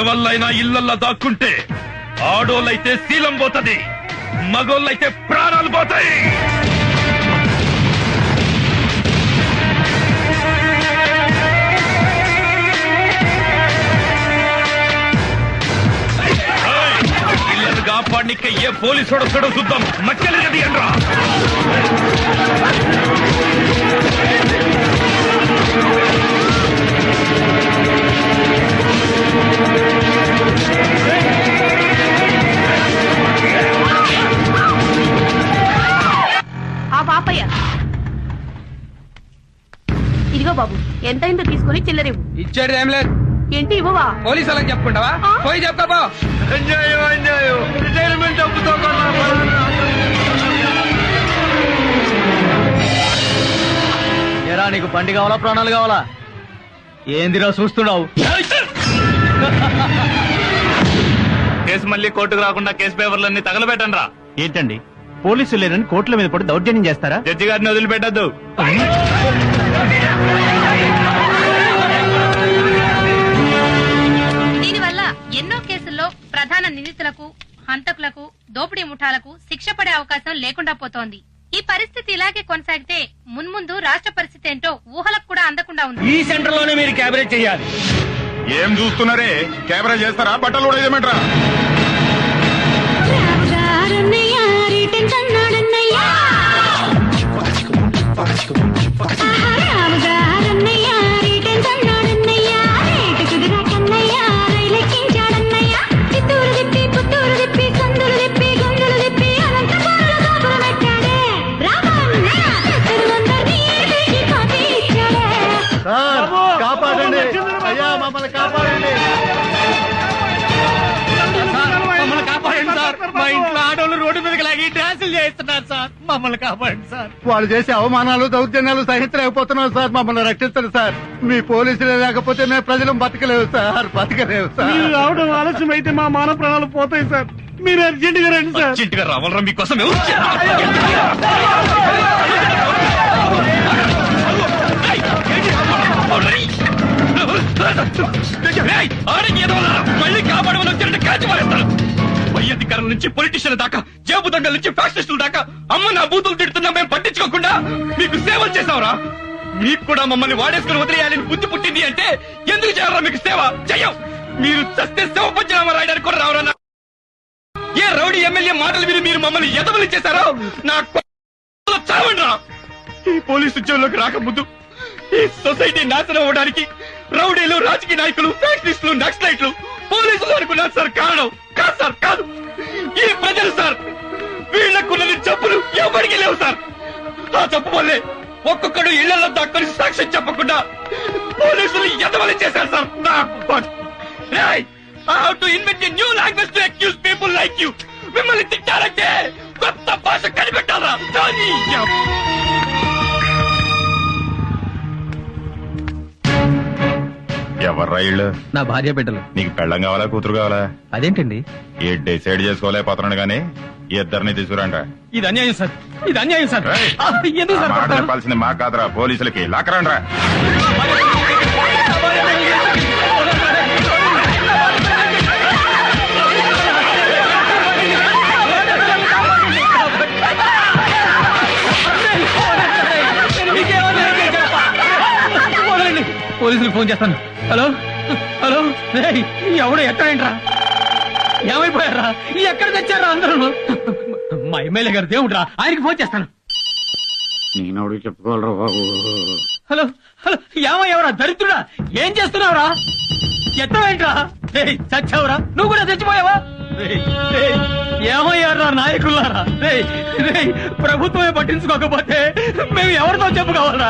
ఎవళ్ళైనా ఇళ్లల్లో దాక్కుంటే ఆడోళ్ళైతే శీలం పోతది, మగోళ్ళైతే ప్రాణాలు పోతాయి. ఇళ్లను కాపాడిక ఏ పోలీసు వస్తాడో చూద్దాం. మక్కలేదు అనరా. పాపయ్య ఇదిగో బాబు, ఎంతైందో తీసుకుని చిల్లరేవు. ఇచ్చేది ఏం లేదు. ఏంటి ఇవ్వవా? పోలీసు వాళ్ళకి చెప్పుకుంటావా? పోయి చెప్పుకోపో. రిటైర్మెంట్ డబ్బుతో ఎరా నీకు బండి కావాలా ప్రాణాలు కావాలా? ఏందిరా చూస్తున్నావు? కేసు మళ్ళీ కోర్టుకు రాకుండా కేసు పేపర్లన్నీ తగలబెట్టండి రా. ఏంటండి పోలీసులు లేరని కోర్టుల మీద పడి దౌర్జన్యం చేస్తారా? జడ్జి గారిని వదిలిపెట్టద్దు. దీనివల్ల ఎన్నో కేసుల్లో ప్రధాన నిందితులకు, హంతకులకు, దోపిడీ ముఠాలకు శిక్ష పడే అవకాశం లేకుండా పోతోంది. ఈ పరిస్థితి ఇలాగే కొనసాగితే మున్ముందు రాష్ట్ర పరిస్థితి ఏంటో ఊహలకు కూడా అందకుండా ఉంది. ఈ సెంటర్ లోనే మీరు క్యాబినెట్ చేయాలి. ఏం చూస్తున్నారే? కెమెరా చేస్తారా? బట్టలు కూడా ఏమంటారా? కాపాడండి అయ్యా, మమ్మల్ని కాపాడండి. మమ్మల్ని కాపాడండి సార్. మా ఇంట్లో ఆడోళ్ళు రోడ్డు మీదకి లాగి డ్యాన్సులు చేస్తున్నారు సార్. మమ్మల్ని కాపాడండి సార్. వాళ్ళు చేసే అవమానాలు, దౌర్జన్యాలు సహించలేకపోతున్నాం సార్. మమ్మల్ని రక్షించండి సార్. మీ పోలీసులు లేకపోతే మేము ప్రజలు బతకలేవు సార్, బతకలేవు సార్. మీరు రావడం ఆలస్యం అయితే మా మానవ ప్రాణాలు పోతాయి సార్. మీరు అర్జెంట్ గా రండి సార్. అర్జెంట్ గా రావాలరా మీకోసం. మళ్ళీ కాపాడమని వచ్చినట్టు కాల్చి మారేస్తారు. పై అధికారుల నుంచి పొలిటీషియన్ దాకా, జేబు దండల నుంచి ఫ్యాక్షనిస్టుల దాకా అమ్మ నా బూతులు తిడుతున్నా మేము పట్టించుకోకుండా మీకు సేవలు చేసావురా. మీకు కూడా మమ్మల్ని వాడేసుకుని వదిలేయాలని బుద్ధి పుట్టింది అంటే ఎందుకు చేయాలరా మీకు సేవ? చెయ్యం. మీరు చస్తే సేవ పంచనామా రాయడానికి కూడా రావరా? ఏ రౌడీ ఎమ్మెల్యే మాటలు విని మీరు మమ్మల్ని ఎదవలు చేశారో నా చావండి రా. ఈ పోలీసు ఉద్యోగంలోకి రాకముందు ఈ సొసైటీ నాశనం అవడానికి రౌడీలు, రాజకీయ నాయకులు, ఫ్యాక్షనిస్టులు, నక్సలైట్లు, పోలీసులు అనుకున్నారు సార్. కారణం కాదు సార్, కాదు. ఈ ప్రజలు సార్. వీళ్లకున్నది జబ్బులు ఎవరికి లేవు సార్. ఆ జబ్బు వల్లే ఒక్కొక్కడు ఇళ్లలో దాక్కుని సాక్ష్యం చెప్పకుండా పోలీసులు ఎదవలు చేశారు sir. I have to invent a new language to accuse people like you. మిమ్మల్ని తిట్టాలంటే కొత్త భాష కనిపెట్టాలా? ఎవర్రా ఇళ్ళు? నా భార్య బిడ్డలు. నీకు పెళ్ళం కావాలా, కూతురు కావాలా? అదేంటండి ఏ డిసైడ్ చేసుకోలేకపోతున్నాడు గానీ ఇద్దరిని తీసుకురంట. ఇది అన్యాయం సార్, ఇది అన్యాయం సార్. ఎందుకు సార్ మాట చెప్పాల్సింది మా కాదురా, పోలీసులకి. లాకరండ్రా. పోలీసులకు ఫోన్ చేస్తాను. హలో హలో, ఎవడు ఎక్కడేంట్రా? ఏమైపోయారా? ఎక్కడ తెచ్చారా అందరూ? మా ఎమ్మెల్యే గారు దేవుడ్రా, ఆయనకి ఫోన్ చేస్తాను. నేను చెప్పుకోవాలరా బాబు. హలో హలో, ఏమయ్యవరా దరిద్రుడా? ఏం చేస్తున్నావురా? ఎత్తవేంట్రా? చచ్చావురా? నువ్వు కూడా చచ్చిపోయావా? ఏమయ్యారా నాయకులారా? ప్రభుత్వమే పట్టించుకోకపోతే మేము ఎవరితో చెప్పుకోవాలరా?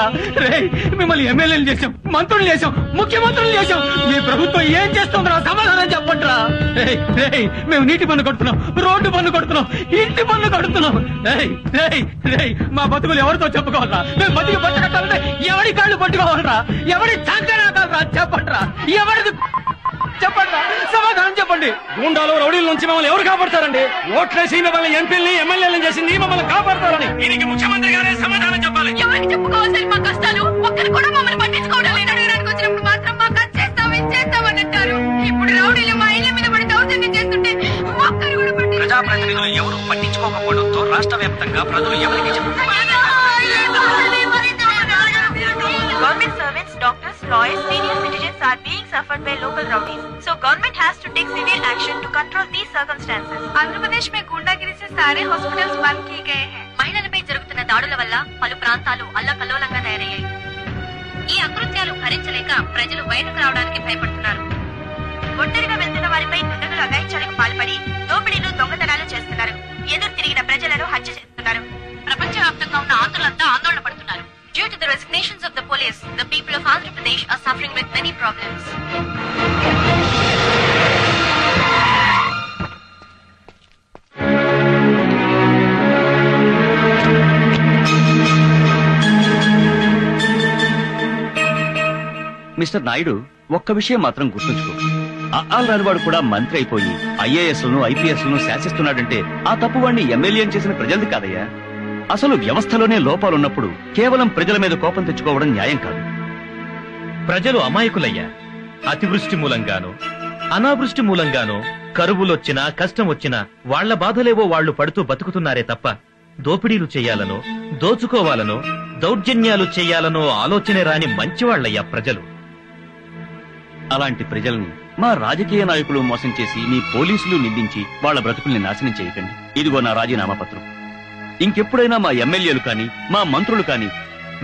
మిమ్మల్ని ఎమ్మెల్యేలు చేశాం, మంత్రులు చేశాం, ముఖ్యమంత్రులు చేశాం. మీ ప్రభుత్వం ఏం చేస్తుందిరా? సమాధానం చెప్పండిరా. మేము నీటి పన్ను కడుతున్నాం, రోడ్డు పన్ను కడుతున్నాం, ఇంటి పన్ను కడుతున్నాం. మా బతుకులు ఎవరితో చెప్పుకోవాలరా? మేము బతికి బట్ట కట్టాలంటే ఎవరి కాళ్ళు పట్టుకోవాలరా? ఎవరి సంకరాకాలరా? చెప్పండిరా. ఎవరిది చెప్పండి, సమాధానం చెప్పండి. గుండాలు, రౌడీల నుంచి మమ్మల్ని ఎవరు కాపాడతారండి? ఓట్లేసి మిమ్మల్ని ఎంపీలని, ఎమ్మెల్యేలను చేసింది మమ్మల్ని కాపాడతారని దీనికి ముఖ్యమంత్రి గారే సమాధానం చెప్పాలి. ఎవరికి చెప్పుకోవాలి మా కష్టాలు? ఒక్కరు కూడా మమ్మల్ని పట్టించుకోవడం లేదు. అడగడానికి వచ్చినప్పుడు మాత్రం మాకు అది చేస్తాం, ఇది చేస్తామని అంటారు. ఇప్పుడు రౌడీలు మా నా ప్రజలు ఎవరికి చెప్పు. Government servants, doctors, lawyers, senior citizens are being suffered by local rowdies. So government has to take severe action to control these circumstances. Andhra Pradesh में गुंडागिरी से सारे हॉस्पिटल्स बंद किए गए हैं. మహిళలపై జరుగుతున్న దాడుల వల్ల పలు ప్రాంతాలు అల్లకల్లోలంగా తయారయ్యాయి. ఈ అకృత్యాలు భరించలేక ప్రజలు బయటకు రావడానికి భయపడుతున్నారు. ఒంటరిగా వెళ్తున్న వారిపై దుండగులు అగాయించాలకు పాల్పడి దోపిడీలు, దొంగతనాలు చేస్తున్నారు. ఎదురు తిరిగిన ప్రజలను హత్య చేస్తున్నారు. ప్రపంచవ్యాప్తంగా ఉన్న ఆంధ్రులంతా ఆందోళన పడుతున్నారు. Due to the resignations of the police, the people of Andhra Pradesh are suffering with many problems. Mister Naidu, ఒక్క విషయం మాత్రం గుర్తుంచుకో. అఆల్ రానివాడు కూడా మంత్రి అయిపోయి ఐఏఎస్లను, ఐపీఎస్లను శాసిస్తున్నాడంటే ఆ తప్పు వాడిని ఎమ్మెల్యే చేసిన ప్రజలది కాదయ్యా. అసలు వ్యవస్థలోనే లోపాలున్నప్పుడు కేవలం ప్రజల మీద కోపం తెచ్చుకోవడం న్యాయం కాదు. ప్రజలు అమాయకులయ్యా. అతివృష్టి మూలంగానో, అనావృష్టి మూలంగానో కరువులొచ్చినా, కష్టం వచ్చినా వాళ్ల బాధలేవో వాళ్లు పడుతూ బతుకుతున్నారే తప్ప దోపిడీలు చెయ్యాలనో, దోచుకోవాలనో, దౌర్జన్యాలు చెయ్యాలనో ఆలోచనే రాని మంచివాళ్లయ్యా ప్రజలు. అలాంటి ప్రజల్ని మా రాజకీయ నాయకులు మోసం చేసి మీ పోలీసులు నిందించి వాళ్ల బ్రతుకుల్ని నాశనం చేయకండి. ఇదిగో నా రాజీనామా పత్రం. ఇంకెప్పుడైనా మా ఎమ్మెల్యేలు కాని, మా మంత్రులు కాని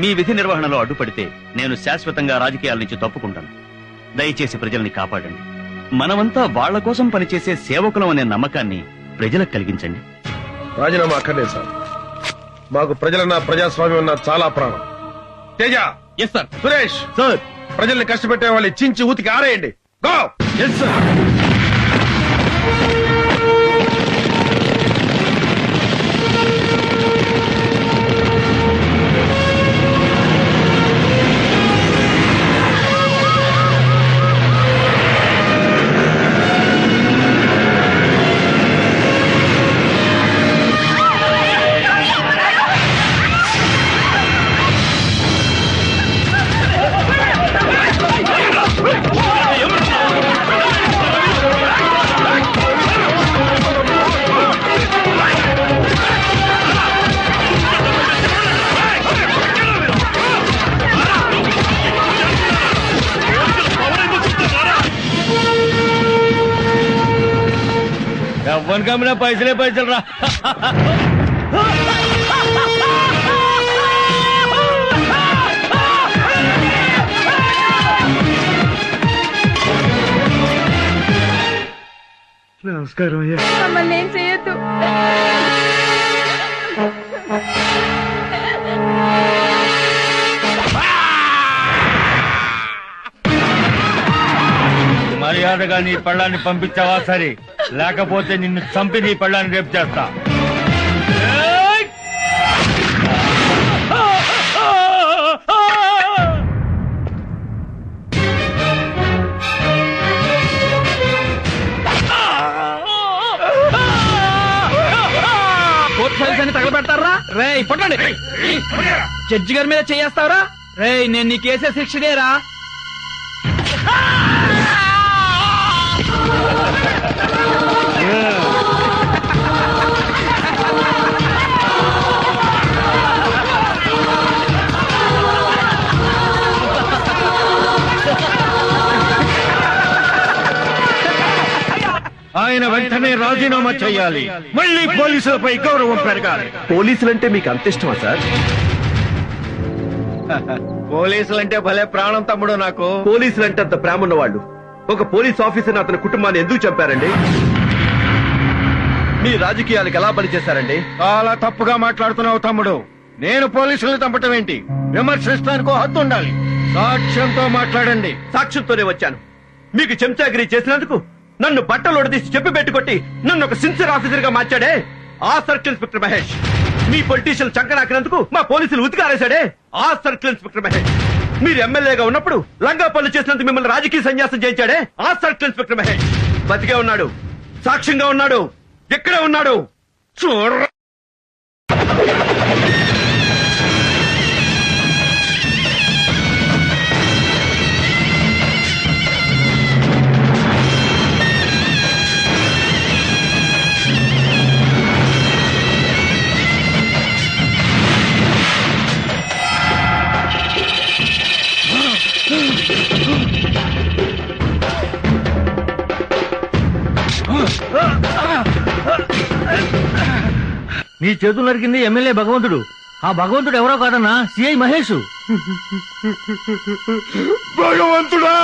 మీ విధి నిర్వహణలో అడ్డుపడితే నేను శాశ్వతంగా రాజకీయాల నుంచి తప్పుకుంటాను. దయచేసి ప్రజల్ని కాపాడండి. మనమంతా వాళ్ల కోసం పనిచేసే సేవకులం అనే నమ్మకాన్ని ప్రజలకు కలిగించండి. రాజీనామా అక్కర్లేదు సార్. మాకు ప్రజలన్నా, ప్రజాస్వామ్యం అన్నా చాలా ప్రాణం. Teja, yes sir. Suresh sir, ప్రజల్ని కష్టపెట్టే వాళ్ళు చించి ఊతికి ఆరేయండి. గో. Yes sir. ఎవ్వని కమ్మినా పైసలే పైసలు రా. నమస్కారం అయ్యా. మమ్మల్ని ఏం చేయొద్దు. మర్యాదగా నీ పళ్ళాన్ని పంపించావా సరే, లేకపోతే నిన్ను చంపి నీ పళ్ళాన్ని రేపు చేస్తా. కోర్టు ఫైల్స్ అని తగలబెడతారా? రే పట్టండి. జడ్జి గారి మీద చేస్తావరా? రే నేను నీ కేసే శిక్షనేరా. ఆయన వెంటనే రాజీనామా చేయాలి. మళ్ళీ పోలీసులపై గౌరవం పెరగాలి. పోలీసులంటే మీకు అంత ఇష్టమా సార్? పోలీసులంటే భలే ప్రాణం తమ్ముడు నాకు. పోలీసులంటే అంత ప్రేమ ఉన్నవాళ్ళు ఒక పోలీస్ ఆఫీసర్ అతని కుటుంబాన్ని ఎందుకు చంపారండి? మీ రాజకీయాలకు ఎలా బలి చేశారండి? చాలా తప్పుగా మాట్లాడుతున్నావు తమ్ముడు. నేను పోలీసులను చంపటం ఏంటి? విమర్శించడానికో హద్దు ఉండాలి. సాక్ష్యంతో మాట్లాడండి. సాక్ష్యంతోనే వచ్చాను. మీకు చెంచాగిరి చేసినందుకు నన్ను బట్టలోడు తీసి చెప్పి పెట్టుకొట్టి నన్ను ఒక సిన్సియర్ ఆఫీసర్ గా మార్చాడే ఆ సర్కిల్ ఇన్స్పెక్టర్ మహేష్. మీ పొలిటీషియన్ చంకనాకినందుకు మా పోలీసులు ఉతికారేశాడే ఆ సర్కిల్ ఇన్స్పెక్టర్ మహేష్. మీరు ఎమ్మెల్యేగా ఉన్నప్పుడు లంగా పనులు చేసినందుకు మిమ్మల్ని రాజకీయ సన్యాసం చేయించాడే ఆ సర్కిల్ ఇన్స్పెక్టర్ మహేష్. బతికే ఉన్నాడు, సాక్ష్యంగా ఉన్నాడు, ఎక్కడే ఉన్నాడు చూడ. మీ చేతులు నరికింది ఎమ్మెల్యే భగవంతుడు. ఆ భగవంతుడు ఎవరో కాదన్నా, సిఐ మహేష్. భగవంతుడా!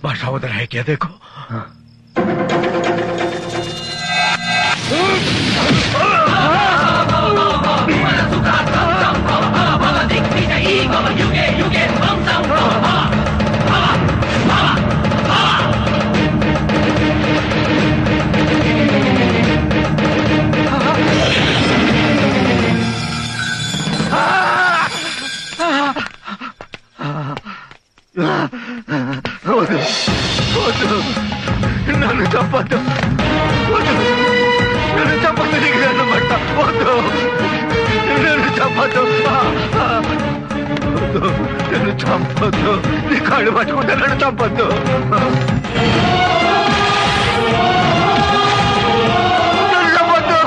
बादशाह उधर है क्या देखो। నన్ను చంపద్దు, నన్ను చంపద్దు, నీకు నన్ను పట్ట వద్దు, నన్ను చంపద్దు, నన్ను చంపద్దు, నీ కాళ్ళు పట్టుకుంటే నన్ను చంపద్దు, నన్ను చంపద్దు.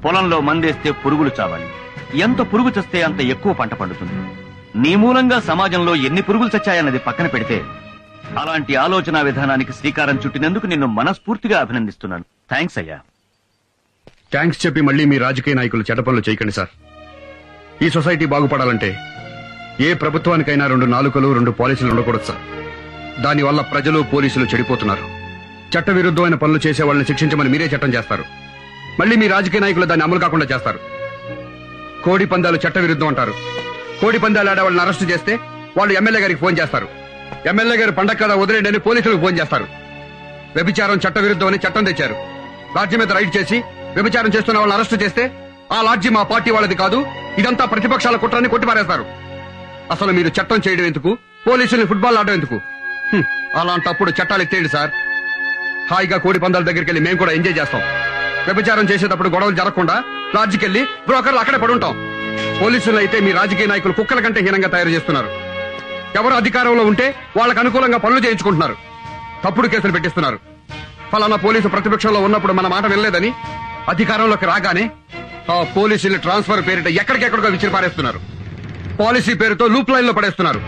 పొలంలో మందేస్తే పురుగులు చావాలి, ఎంత పురుగు చస్తే అంత ఎక్కువ పంట పండుతుంది. నీ మూలంగా సమాజంలో ఎన్ని పురుగులు చచ్చాయన్నది పక్కన పెడితే అలాంటి ఆలోచన విధానానికి శ్రీకారం చుట్టినందుకు నిన్ను మనస్ఫూర్తిగా అభినందిస్తున్నాను. థ్యాంక్స్ అయ్యా. థ్యాంక్స్ చెప్పి మళ్ళీ మీ రాజకీయ నాయకులు చెడ్డ పనులు చేయకండి సార్. ఈ సొసైటీ బాగుపడాలంటే ఏ ప్రభుత్వానికైనా 2 నాలుకలు 2 పాలసీలు ఉండకూడదు సార్. దానివల్ల ప్రజలు పోలీసులు చెడిపోతున్నారు. చట్ట విరుద్ధమైన పనులు చేసే వాళ్ళని శిక్షించమని మీరే చట్టం చేస్తారు, మళ్ళీ మీ రాజకీయ నాయకులు దాన్ని అమలు కాకుండా చేస్తారు. కోడి పందాలు చట్ట విరుద్ధం అంటారు. కోడి పందాలు ఆడే వాళ్ళని అరెస్టు చేస్తే వాళ్ళు ఎమ్మెల్యే గారికి ఫోన్ చేస్తారు. ఎమ్మెల్యే గారు పండగ కదా వదిలేండి అని పోలీసులకు ఫోన్ చేస్తారు. వ్యభిచారం చట్ట విరుద్ధం అని చట్టం తెచ్చారు. లాడ్జి మీద రైడ్ చేసి వ్యభిచారం చేస్తున్న వాళ్ళని అరెస్టు చేస్తే ఆ లాడ్జి మా పార్టీ వాళ్ళది కాదు, ఇదంతా ప్రతిపక్షాల కుట్రని కొట్టిపారేస్తారు. అసలు మీరు చట్టం చేయడం ఎందుకు, పోలీసుల్ని ఫుట్బాల్ ఆడడం ఎందుకు? అలాంటప్పుడు చట్టాలు ఎత్తేయండి సార్. హాయిగా కోడి పందాల దగ్గరికి వెళ్ళి మేము కూడా ఎంజాయ్ చేస్తాం. వ్యభిచారం చేసేటప్పుడు గొడవలు జరగకుండా లాడ్జికెళ్లి బ్రోకర్లు అక్కడే పడుంటాం. పోలీసులు అయితే మీ రాజకీయ నాయకులు కుక్కల కంటే హీనంగా తయారు చేస్తున్నారు. ఎవరు అధికారంలో ఉంటే వాళ్ళకు అనుకూలంగా పనులు చేయించుకుంటున్నారు, తప్పుడు కేసులు పెట్టిస్తున్నారు. ఫలానా పోలీసు ప్రతిపక్షంలో ఉన్నప్పుడు మన మాట వినలేదని అధికారంలోకి రాగానే ఆ పోలీసులు ట్రాన్స్ఫర్ పేరిట ఎక్కడికెక్కడికో విసిరి పారేస్తున్నారు. పాలసీ పేరుతో లూప్ లైన్ లో పడేస్తున్నారు.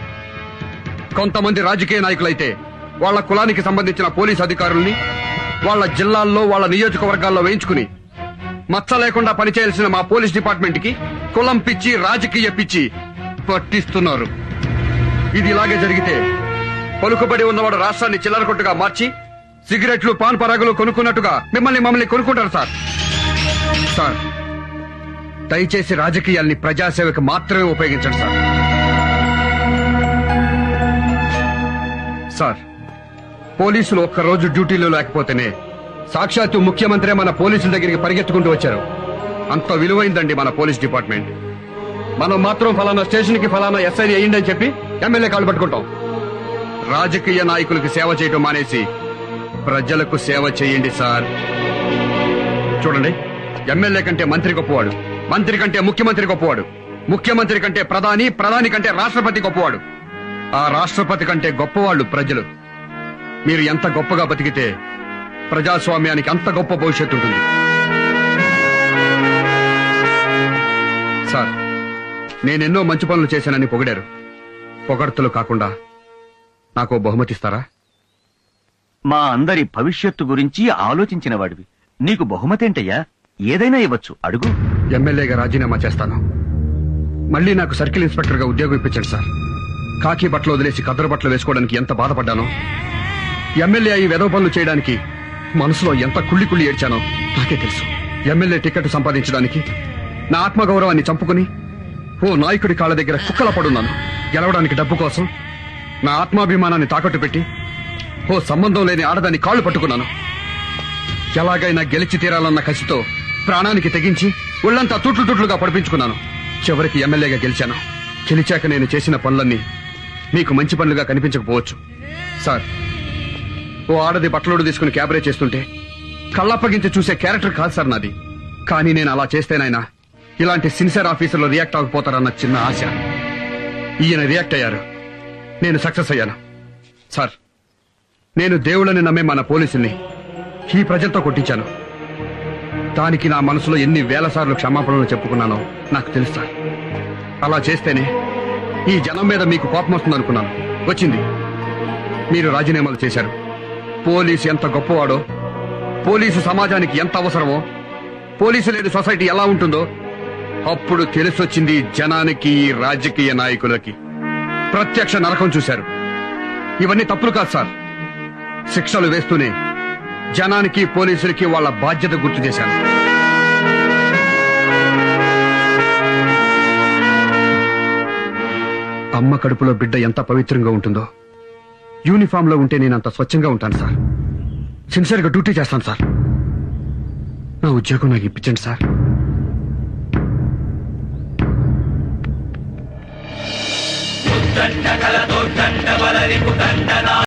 కొంతమంది రాజకీయ నాయకులైతే వాళ్ళ కులానికి సంబంధించిన పోలీసు అధికారుల్ని వాళ్ళ జిల్లాల్లో వాళ్ళ నియోజకవర్గాల్లో వేయించుకుని మచ్చ లేకుండా పనిచేయాల్సిన మా పోలీస్ డిపార్ట్మెంట్ కి కులం పిచ్చి రాజకీయ పిచ్చి పట్టిస్తున్నారు. ఇది ఇలాగే జరిగితే పలుకుబడి ఉన్నవాడు రాష్ట్రాన్ని చిల్లర కొట్టుగా మార్చి సిగరెట్లు పాన్ పరాగులు కొనుక్కున్నట్టుగా మమ్మల్ని కొనుక్కుంటారు సార్. సార్ దయచేసి రాజకీయాల్ని ప్రజాసేవకు మాత్రమే ఉపయోగించండి సార్. సార్ పోలీసులు ఒక్కరోజు డ్యూటీలో లేకపోతేనే సాక్షాత్తు ముఖ్యమంత్రి మన పోలీసుల దగ్గరికి పరిగెత్తుకుంటూ వచ్చారు. అంత విలువైందండి మన పోలీస్ డిపార్ట్మెంట్. మనం మాత్రం ఫలానా స్టేషన్ కి ఫలానా ఎస్ఐ అయ్యింది అని చెప్పి ఎమ్మెల్యే కాళ్ళు పట్టుకుంటాం. రాజకీయ నాయకులకు సేవ చేయడం మానేసి ప్రజలకు సేవ చేయండి సార్. చూడండి, ఎమ్మెల్యే కంటే మంత్రి గొప్పవాడు, మంత్రి కంటే ముఖ్యమంత్రి గొప్పవాడు, ముఖ్యమంత్రి కంటే ప్రధాని కంటే రాష్ట్రపతి గొప్పవాడు, ఆ రాష్ట్రపతి కంటే గొప్పవాళ్ళు ప్రజలు. మీరు ఎంత గొప్పగా బతికితే ప్రజాస్వామ్యానికి అంత గొప్ప భవిష్యత్తు ఉంటుంది. సార్ నేనెన్నో మంచి పనులు చేశానని పొగిడారు. పొగడ్తలు కాకుండా నాకు బహుమతిస్తారా? మా అందరి భవిష్యత్తు గురించి ఆలోచించిన వాడివి, నీకు బహుమతేంటయ్యా? ఏదైనా ఇవ్వచ్చు, అడుగు. ఎమ్మెల్యేగా రాజీనామా చేస్తాను. మళ్ళీ నాకు సర్కిల్ ఇన్స్పెక్టర్ గా ఉద్యోగం ఇప్పించండి సార్. కాకి బట్టలు వదిలేసి కద్దరు బట్టలు వేసుకోవడానికి ఎంత బాధపడ్డానో, ఎమ్మెల్యే అయి వెధవ పనులు చేయడానికి మనసులో ఎంత కుళ్ళి ఏడ్చానో నాకే తెలుసు. ఎమ్మెల్యే టికెట్ సంపాదించడానికి నా ఆత్మగౌరవాన్ని చంపుకుని ఓ నాయకుడి కాళ్ళ దగ్గర కుక్కల పడున్నాను. గెలవడానికి డబ్బు కోసం నా ఆత్మాభిమానాన్ని తాకట్టు పెట్టి ఓ సంబంధం లేని ఆడదాన్ని కాళ్ళు పట్టుకున్నాను. ఎలాగైనా గెలిచి తీరాలన్న కసితో ప్రాణానికి తెగించి ఒళ్లంతా తుట్లుగా పడిపించుకున్నాను. చివరికి ఎమ్మెల్యేగా గెలిచాను. గెలిచాక నేను చేసిన పనులన్నీ మీకు మంచి పనులుగా కనిపించకపోవచ్చు సార్. ఓ ఆడది బట్టలోడు తీసుకుని క్యాబరే చేస్తుంటే కళ్ళప్పగించి చూసే క్యారెక్టర్ కాదు సార్ నాది. కానీ నేను అలా చేస్తేనైనా ఇలాంటి సిన్సియర్ ఆఫీసర్లు రియాక్ట్ అవ్వకపోతారన్న చిన్న ఆశ. ఈయన రియాక్ట్ అయ్యారు, నేను సక్సెస్ అయ్యాను. సార్ నేను దేవుళ్ళని నమ్మే మన పోలీసుల్ని ఈ ప్రజలతో కొట్టించాను. దానికి నా మనసులో ఎన్ని వేల సార్లు క్షమాపణలు చెప్పుకున్నానో నాకు తెలుసు సార్. అలా చేస్తేనే ఈ జనం మీద మీకు కోపం వస్తుందనుకున్నాను, వచ్చింది. మీరు రాజీనామాలు చేశారు. పోలీసు ఎంత గొప్పవాడో, పోలీసు సమాజానికి ఎంత అవసరమో, పోలీసు లేని సొసైటీ ఎలా ఉంటుందో అప్పుడు తెలిసొచ్చింది జనానికి, రాజకీయ నాయకులకి. ప్రత్యక్ష నరకం చూశారు. ఇవన్నీ తప్పులు కాదు సార్. శిక్షలు వేస్తూనే జనానికి పోలీసులకి వాళ్ళ బాధ్యత గుర్తు చేశాను. అమ్మ కడుపులో బిడ్డ ఎంత పవిత్రంగా ఉంటుందో యూనిఫామ్ లో ఉంటే నేనంత స్వచ్ఛంగా ఉంటాను సార్. సిన్సియర్ గా డ్యూటీ చేస్తాను సార్. నా ఉద్యోగం నాకు ఇప్పించండి సార్.